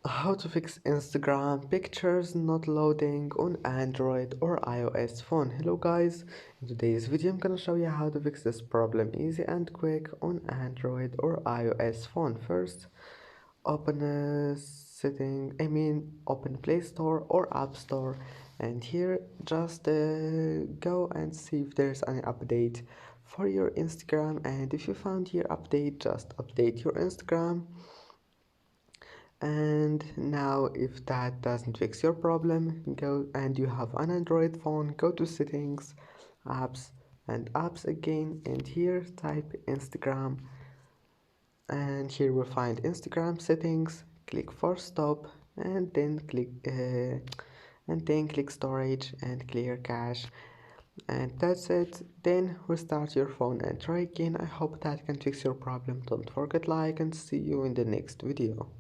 How to fix Instagram pictures not loading on Android or iOS phone. Hello guys, in today's video I'm gonna show you how to fix this problem easy and quick on Android or iOS phone. First, open a setting, open Play Store or App Store, and here just go and see if there's any update for your Instagram, and if you found your update, just update your Instagram. And now if that doesn't fix your problem, go and you have an Android phone, go to settings, apps, and apps again, and here type Instagram, and here we'll find Instagram settings, click force stop, and then click storage and clear cache, and that's it. Then restart your phone and try again. I hope that can fix your problem. Don't forget like and see you in the next video.